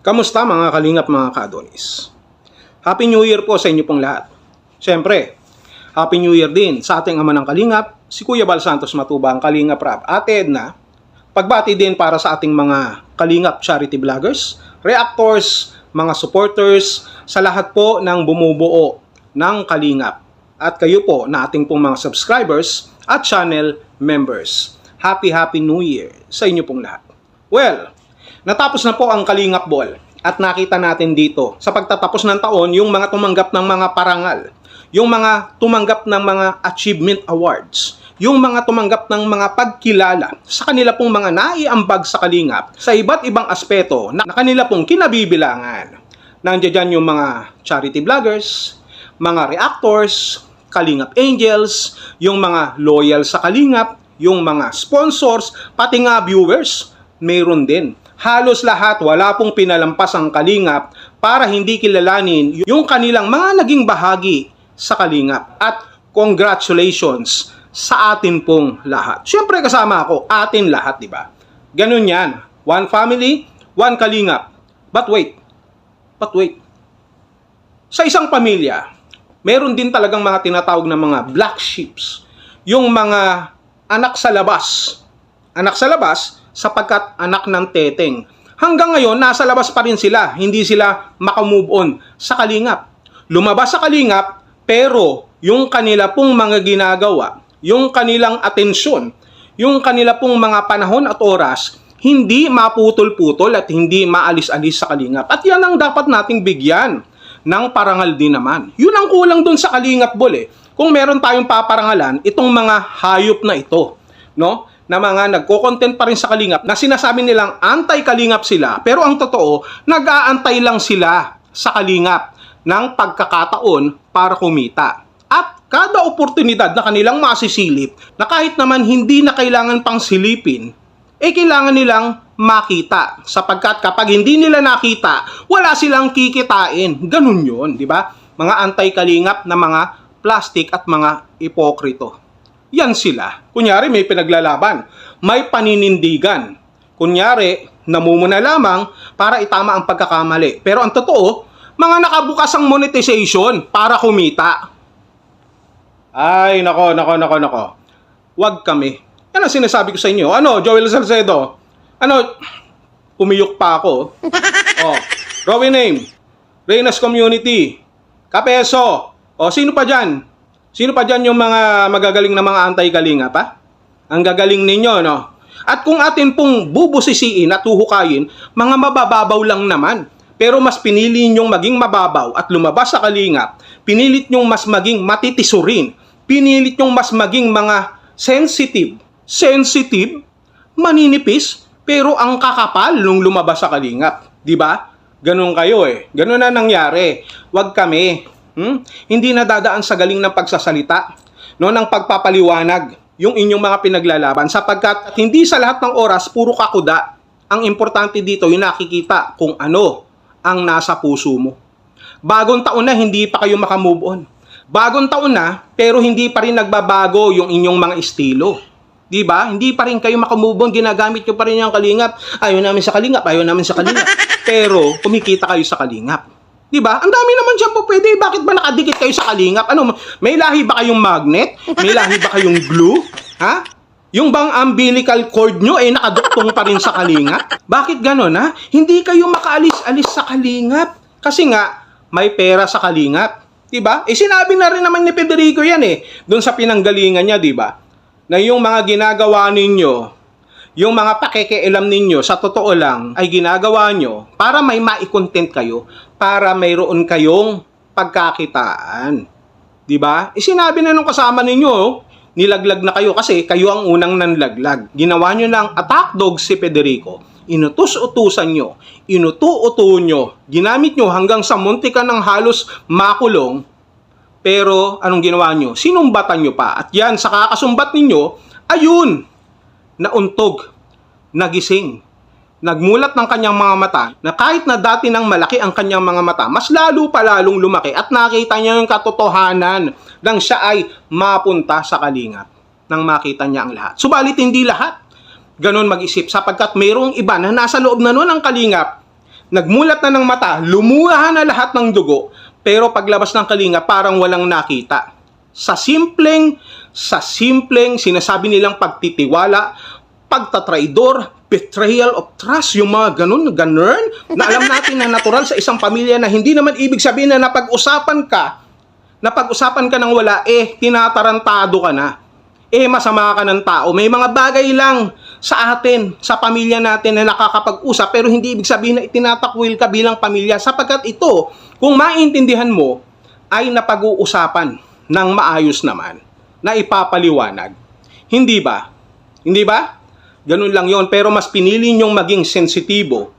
Kamusta mga kalingap, mga ka-Adonis? Happy New Year po sa inyo pong lahat. Siyempre, Happy New Year din sa ating ama ng kalingap, si Kuya Bal Santos Matubang, Kalingap Rap, Ate Edna. Pagbati din para sa ating mga kalingap charity vloggers, reactors, mga supporters, sa lahat po ng bumubuo ng kalingap. At kayo po na ating pong mga subscribers at channel members. Happy New Year sa inyo pong lahat. Well, natapos na po ang Kalingap Ball at nakita natin dito sa pagtatapos ng taon yung mga tumanggap ng mga parangal, yung mga tumanggap ng mga achievement awards, yung mga tumanggap ng mga pagkilala sa kanila pong mga naiambag sa Kalingap sa iba't ibang aspeto na kanila pong kinabibilangan. Nandiyan dyan yung mga charity vloggers, mga reactors, Kalingap Angels, yung mga loyal sa Kalingap, yung mga sponsors, pati nga viewers, mayroon din. Halos lahat, wala pong pinalampas ang Kalingap para hindi kilalanin yung kanilang mga naging bahagi sa Kalingap. At congratulations sa atin pong lahat. Siyempre kasama ako, atin lahat, di ba? Ganun yan. One family, one Kalingap. But wait. Sa isang pamilya, meron din talagang mga tinatawag na mga black sheeps. Yung mga anak sa labas. Anak sa labas, sapagkat anak ng teteng. Hanggang ngayon, nasa labas pa rin sila. Hindi sila makamove on sa Kalingap. Lumabas sa Kalingap, pero yung kanila pong mga ginagawa, yung kanilang atensyon, yung kanila pong mga panahon at oras, hindi maputol-putol at hindi maalis-alis sa Kalingap. At yan ang dapat nating bigyan ng parangal din naman. Yun ang kulang dun sa Kalingap Ball eh. Kung meron tayong paparangalan, itong mga hayop na ito, no? Na mga nagko-content pa rin sa Kalingap na sinasabi nilang anti-Kalingap sila, pero ang totoo, nag-aantay lang sila sa Kalingap ng pagkakataon para kumita. At kada oportunidad na kanilang masisilip, na kahit naman hindi na kailangan pang silipin, kailangan nilang makita. Sapagkat kapag hindi nila nakita, wala silang kikitain. Ganun yun, di ba? Mga anti-Kalingap na mga plastic at mga ipokrito. Yan sila. Kunyari may pinaglalaban, may paninindigan. Kunyari, namumuna lamang para itama ang pagkakamali. Pero ang totoo, mga nakabukas ang monetization para kumita. Ay, nako. Huwag kami. Yan ang sinasabi ko sa inyo. Ano, Joel Salcedo? Ano, pumiyok pa ako. Oh, Rowie Name, Reynas Community, Kapeso. O, sino pa dyan? Sino pa dyan yung mga magagaling na mga anti-Kalingap, ha? Ang gagaling ninyo, no? At kung atin pong bubusisiin at huhukayin, mga mabababaw lang naman. Pero mas pinili nyong maging mababaw at lumabas sa Kalingap, pinilit nyong mas maging matitisurin, pinilit nyong mas maging mga sensitive, maninipis, pero ang kakapal nung lumabas sa Kalingap. Diba? Ganun kayo eh. Ganun na nangyari. Huwag kami. Hindi nadadaan sa galing ng pagsasalita, no, ng pagpapaliwanag yung inyong mga pinaglalaban, sapagkat hindi sa lahat ng oras puro kakuda. Ang importante dito yung nakikita kung ano ang nasa puso mo. Bagong taon na, hindi pa kayo makamove on. Bagong taon na, pero hindi pa rin nagbabago yung inyong mga estilo. Diba? Hindi pa rin kayo makamove on, ginagamit nyo pa rin yung Kalingap. Ayaw namin sa Kalingap. Pero kumikita kayo sa Kalingap. Diba? Ang dami naman dyan po pwede. Bakit ba nakadikit kayo sa Kalingap? Ano, may lahi ba kayong magnet? May lahi ba kayong glue? Ha? Yung bang umbilical cord nyo nakaduktong pa rin sa Kalingap? Bakit ganon, ha? Hindi kayo makaalis-alis sa Kalingap. Kasi nga, may pera sa Kalingap. Diba? Sinabi na rin naman ni Federico yan doon sa pinanggalingan niya, diba? Na yung mga ginagawa ninyo, yung mga pakikialam ninyo, sa totoo lang, ay ginagawa nyo para may ma-content kayo, para mayroon kayong pagkakitaan. Diba? Sinabi na nung kasama ninyo, nilaglag na kayo kasi kayo ang unang nanlaglag. Ginawa nyo ng attack dog si Federico. Inutus-utusan nyo, inutu-utu nyo, ginamit nyo hanggang sa munti ka ng halos makulong. Pero anong ginawa nyo? Sinumbatan nyo pa. At yan, sa kakasumbat ninyo, ayun, nauntog, nagising, nagmulat ng kanyang mga mata na kahit na dati nang malaki ang kanyang mga mata, mas lalo pa lalong lumaki at nakita niya yung katotohanan nang siya ay mapunta sa Kalingap nang makita niya ang lahat. Subalit hindi lahat ganon mag-isip sapagkat mayroong iba na nasa loob na noon ng Kalingap Nagmulat na ng mata, lumuha na lahat ng dugo, pero paglabas ng kalinga parang walang nakita. Sa simpleng sinasabi nilang pagtitiwala, pagtatraidor, betrayal of trust, yung mga ganun, na alam natin na natural sa isang pamilya na hindi naman ibig sabihin na napag-usapan ka ng wala, tinatarantado ka na. Masama ka ng tao. May mga bagay lang sa atin, sa pamilya natin na nakakapag-usap, pero hindi ibig sabihin na itinatakwil ka bilang pamilya, sapagkat ito, kung maintindihan mo, ay napag-uusapan ng maayos naman, na ipapaliwanag. Hindi ba? Hindi ba? Ganun lang yon, pero mas pinili nyong maging sensitibo